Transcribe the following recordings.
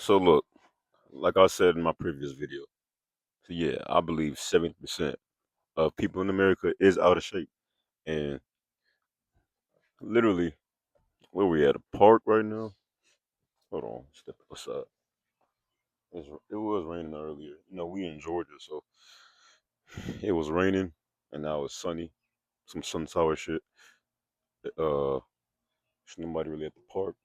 So look, like I said in my previous video, so yeah, I believe 70% of people in America is out of shape. And literally, where we at a park right now? Hold on, step aside. It was raining earlier. We in Georgia, so it was raining, and now it's sunny. Some sunflower shit. There's nobody really at the park.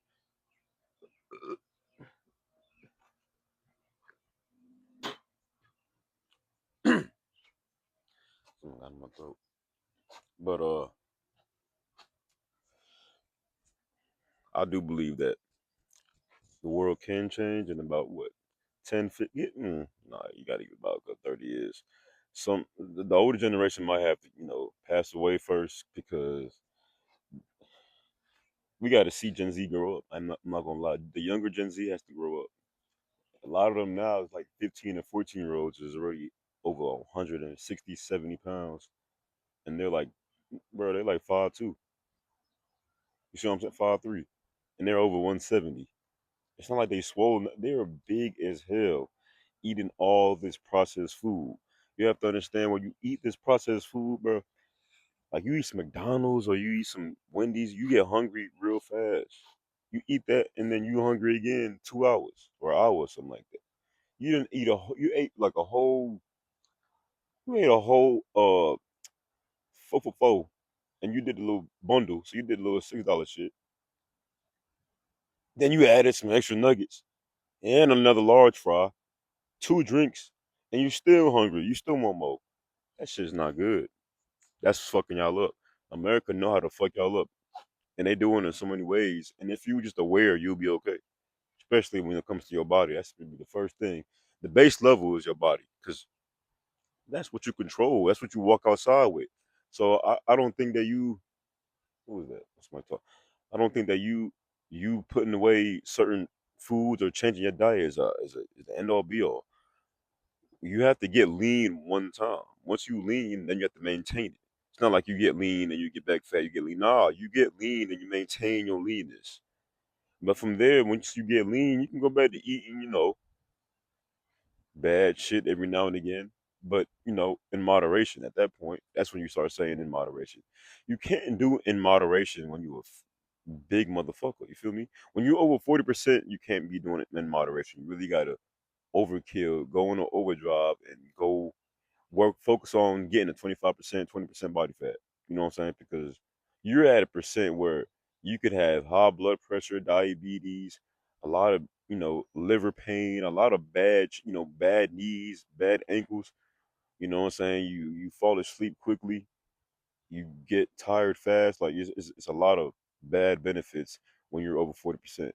Something got in my throat. But I do believe that the world can change in about what 10, 50, nah, you got to give about a good 30 years. The older generation might have to, pass away first because we got to see Gen Z grow up. I'm not gonna lie, the younger Gen Z has to grow up. A lot of them now is like 15 and 14-year olds is already over 160, 70 pounds, and they're like, bro, they're like 5'2". You see what I'm saying? 5'3", and they're over 170. It's not like they swollen. They're big as hell, eating all this processed food. You have to understand when you eat this processed food, bro. Like you eat some McDonald's or you eat some Wendy's, you get hungry real fast. You eat that and then you hungry again 2 hours or an hour or something like that. You didn't eat you ate like a whole, you ate a whole four for four, and you did a little bundle, so you did a little $6 shit. Then you added some extra nuggets and another large fry, two drinks, and you still hungry. You still want more. That shit's not good. That's fucking y'all up. America know how to fuck y'all up, and they doing it in so many ways. And if you just aware, you'll be okay. Especially when it comes to your body, that's gonna be the first thing. The base level is your body, because that's what you control. That's what you walk outside with. So I don't think that you. Who was that? That's my talk. I don't think that you putting away certain foods or changing your diet is the end all be all. You have to get lean one time. Once you lean, then you have to maintain it. It's not like you get lean and you get back fat, you get lean. Nah, you get lean and you maintain your leanness. But from there, once you get lean, you can go back to eating, bad shit every now and again. But, in moderation at that point, that's when you start saying in moderation. You can't do in moderation when you're big motherfucker. You feel me? When you're over 40%, you can't be doing it in moderation. You really gotta overkill, go on an overdrive, and go focus on getting a 25%, 20% body fat. You know what I'm saying? Because you're at a percent where you could have high blood pressure, diabetes, a lot of, liver pain, a lot of bad, bad knees, bad ankles. You know what I'm saying? You fall asleep quickly, you get tired fast. Like it's a lot of bad benefits when you're over 40%.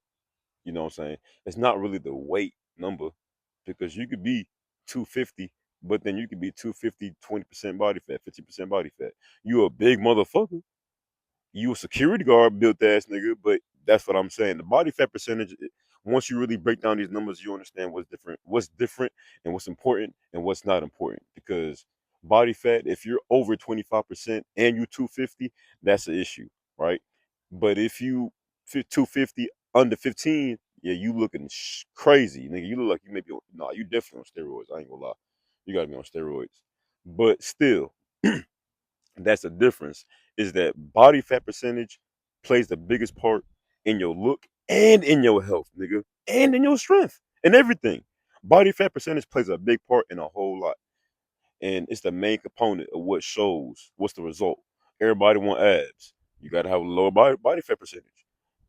You know what I'm saying? It's not really the weight number because you could be 250, but then you could be 250, 20% body fat, 50% body fat. You a big motherfucker. You a security guard built ass nigga, but that's what I'm saying. The body fat percentage, once you really break down these numbers, you understand what's different and what's important and what's not important. Because body fat, if you're over 25% and you 250, that's an issue, right? But if you 250 under 15, yeah, you looking crazy, nigga. You look like you may be nah, you definitely on steroids. I ain't gonna lie. You gotta be on steroids. But still, that's the difference is that body fat percentage plays the biggest part in your look and in your health, nigga, and in your strength and everything. Body fat percentage plays a big part in a whole lot, and it's the main component of what shows what's the result. Everybody want abs. You got to have a lower body fat percentage.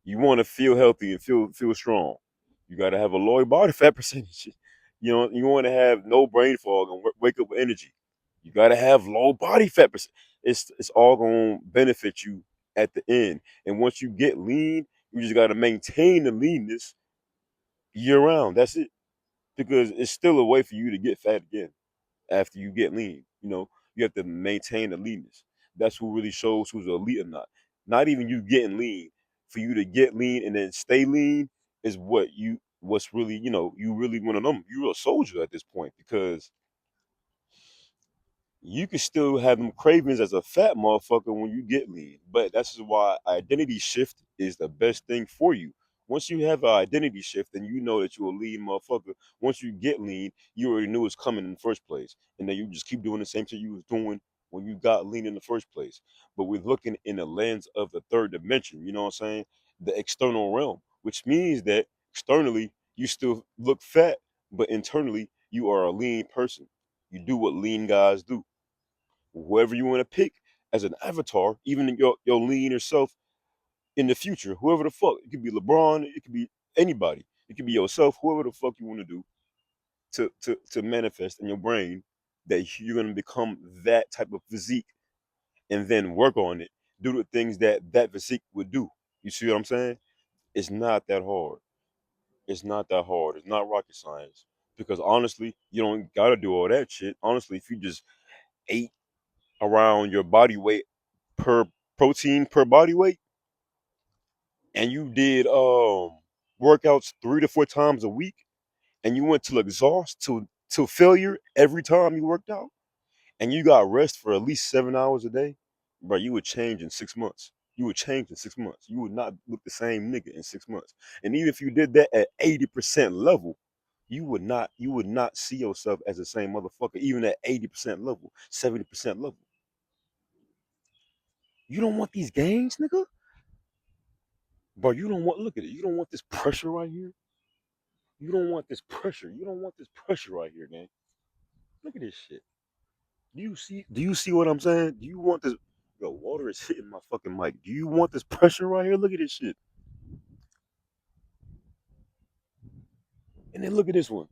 You want to feel healthy and feel strong. You got to have a lower body fat percentage. You want to have no brain fog and wake up with energy. You got to have low body fat percentage. It's all going to benefit you at the end. And once you get lean, you just got to maintain the leanness year round. That's it. Because it's still a way for you to get fat again after you get lean. You have to maintain the leanness. That's who really shows who's elite or not. Not even you getting lean. For you to get lean and then stay lean is what's really, you really one of them. You're a soldier at this point because you can still have them cravings as a fat motherfucker when you get lean. But that's why identity shift is the best thing for you. Once you have an identity shift, then you know that you're a lean motherfucker. Once you get lean, you already knew it's coming in the first place, and then you just keep doing the same thing you was doing when you got lean in the first place. But we're looking in the lens of the third dimension. You know what I'm saying? The external realm, which means that externally you still look fat, but internally you are a lean person. You do what lean guys do. Whoever you want to pick as an avatar, even your leaner self in the future, whoever the fuck, it could be LeBron, it could be anybody, it could be yourself, whoever the fuck you want to do to manifest in your brain that you're gonna become that type of physique, and then work on it, do the things that that physique would do. You see what I'm saying? It's not that hard. It's not that hard. It's not rocket science. Because honestly, you don't gotta do all that shit. Honestly, if you just ate around your body weight per protein per body weight, and you did workouts 3 to 4 times a week, and you went to exhaust to failure every time you worked out, and you got rest for at least 7 hours a day, bro, you would change in 6 months. You would change in 6 months. You would not look the same nigga in 6 months. And even if you did that at 80% level, you would not see yourself as the same motherfucker, even at 80% level, 70% level. You don't want these gains, nigga? Bro, you don't want, look at it. You don't want this pressure right here. You don't want this pressure. You don't want this pressure right here, gang. Look at this shit. Do you see what I'm saying? Do you want this? Yo, water is hitting my fucking mic. Do you want this pressure right here? Look at this shit. And then look at this one.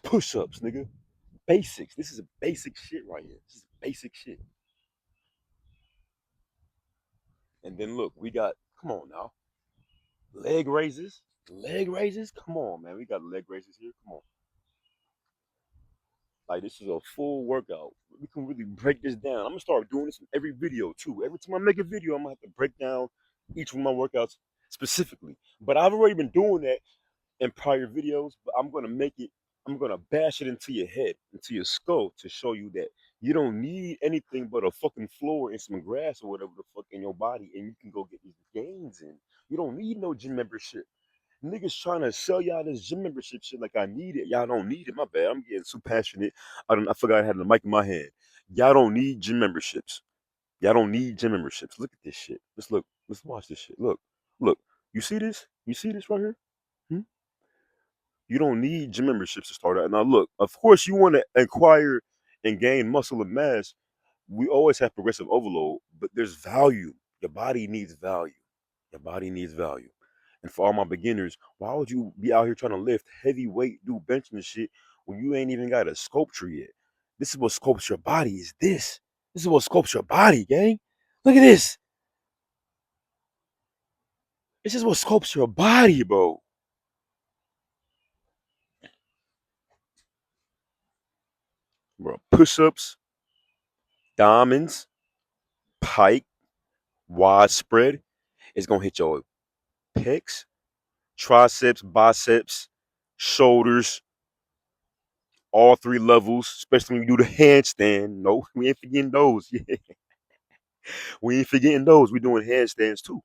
Push-ups, nigga. Basics. This is a basic shit right here. This is basic shit. And then look, we got, come on now. Leg raises. Leg raises? Come on, man. We got leg raises here. Come on. Like, this is a full workout. We can really break this down. I'm gonna start doing this in every video too. Every time I make a video, I'm gonna have to break down each one of my workouts specifically. But I've already been doing that in prior videos, but I'm gonna bash it into your head, into your skull to show you that you don't need anything but a fucking floor and some grass or whatever the fuck in your body, and you can go get these gains in. You don't need no gym membership. Niggas trying to sell y'all this gym membership shit like I need it. Y'all don't need it. My bad. I'm getting too passionate. I forgot I had the mic in my hand. Y'all don't need gym memberships. Y'all don't need gym memberships. Look at this shit. Let's look. Let's watch this shit. Look. Look. You see this? You see this right here? Hmm? You don't need gym memberships to start out. Now look, of course you want to acquire and gain muscle and mass. We always have progressive overload, but there's value. Your body needs value. Your body needs value. And for all my beginners, why would you be out here trying to lift heavy weight, do bench and shit when you ain't even got a sculpture yet? This is what sculpts your body. Is this? This is what sculpts your body, gang. Look at this. This is what sculpts your body, bro. Bro, push-ups, diamonds, pike, widespread. It's gonna hit your pecs, triceps, biceps, shoulders, all three levels, especially when you do the handstand. No, we ain't forgetting those. Yeah, we ain't forgetting those. We doing handstands too.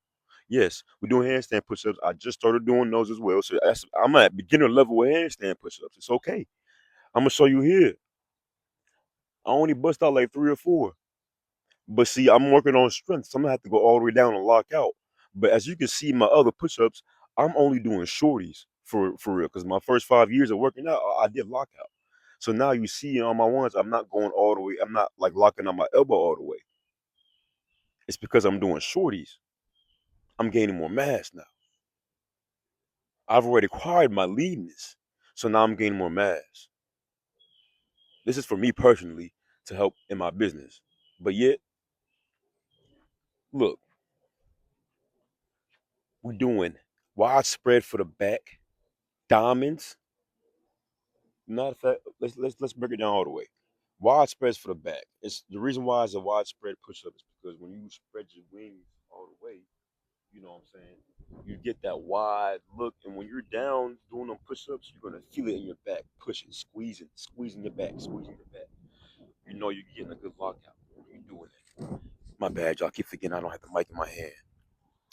Yes, we're doing handstand push-ups. I just started doing those as well. So I'm at beginner level with handstand push-ups. It's okay. I'm gonna show you here. I only bust out like 3 or 4. But see, I'm working on strength, so I'm gonna have to go all the way down and lock out. But as you can see, my other push-ups, I'm only doing shorties for real. Because my first 5 years of working out, I did lockout. So now you see on my ones, I'm not going all the way. I'm not like locking on my elbow all the way. It's because I'm doing shorties. I'm gaining more mass now. I've already acquired my leanness, so now I'm gaining more mass. This is for me personally to help in my business. But yet, look, we're doing widespread for the back, diamonds. Matter of fact, let's break it down all the way. Widespreads for the back. It's the reason why it's a widespread push-up is because when you spread your wings all the way, you know what I'm saying? You get that wide look, and when you're down doing them push-ups, you're gonna feel it in your back, pushing, squeezing your back, squeezing your back. You know you're getting a good lockout when you're doing it. My bad, y'all. Keep forgetting I don't have the mic in my hand.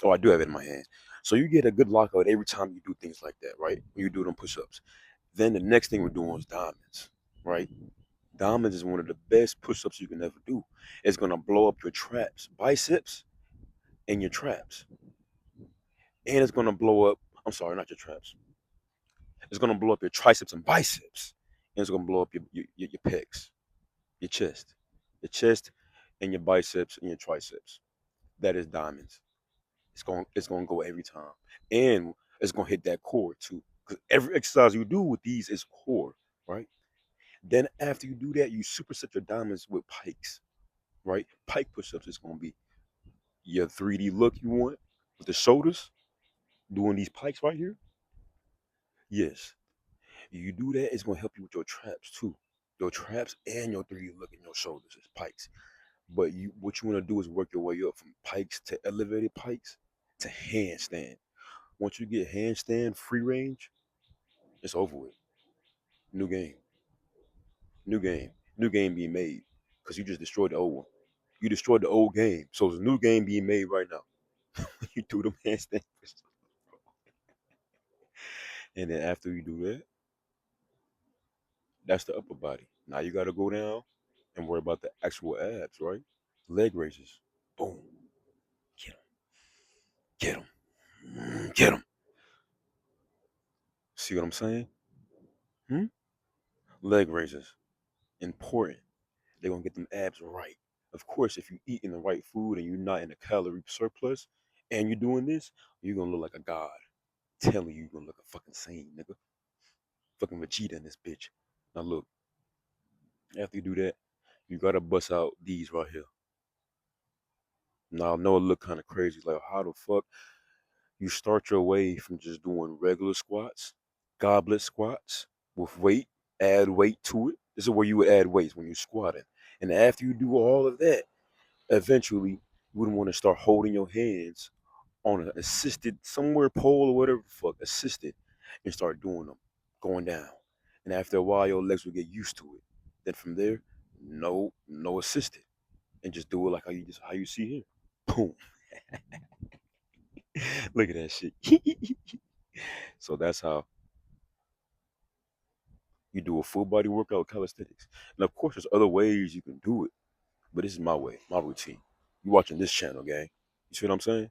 Oh, I do have it in my hand. So you get a good lockout every time you do things like that, right? When you do them push-ups. Then the next thing we're doing is diamonds, right? Diamonds is one of the best push-ups you can ever do. It's gonna blow up your traps, biceps, and your traps, and it's gonna blow up. I'm sorry, not your traps. It's gonna blow up your triceps and biceps, and it's gonna blow up your pecs, your chest, and your biceps and your triceps. That is diamonds. It's gonna go every time, and it's gonna hit that core too. Because every exercise you do with these is core, right? Then after you do that, you superset your diamonds with pikes, right? Pike push-ups is gonna be your 3D look you want with the shoulders, doing these pikes right here. Yes, you do that, it's gonna help you with your traps too. Your traps and your 3D look in your shoulders is pikes. But what you want to do is work your way up from pikes to elevated pikes to handstand. Once you get handstand free range, it's over with. New game, new game being made because you just destroyed the old one. You destroyed the old game, so there's a new game being made right now. You do them handstand, and then after you do that, that's the upper body. Now you got to go down and worry about the actual abs, right? Leg raises. Boom. Get them. Get them. Get them. See what I'm saying? Hmm? Leg raises. Important. They're going to get them abs right. Of course, if you eating the right food and you're not in a calorie surplus and you're doing this, you're going to look like a god. Telling you, you're going to look a fucking sane, nigga. Fucking Vegeta in this bitch. Now, look, after you do that, you got to bust out these right here. Now, I know it look kind of crazy. Like, how the fuck you start your way from just doing regular squats, goblet squats with weight, add weight to it. This is where you would add weights when you're squatting. And after you do all of that, eventually you wouldn't want to start holding your hands on an assisted somewhere pole or whatever the fuck, assisted, and start doing them, going down. And after a while, your legs will get used to it. Then from there, no assisted, and just do it like how you see here. Boom. Look at that shit. So that's how you do a full body workout with calisthenics. And of course, there's other ways you can do it, but this is my way, my routine. You watching this channel, gang. You see what I'm saying?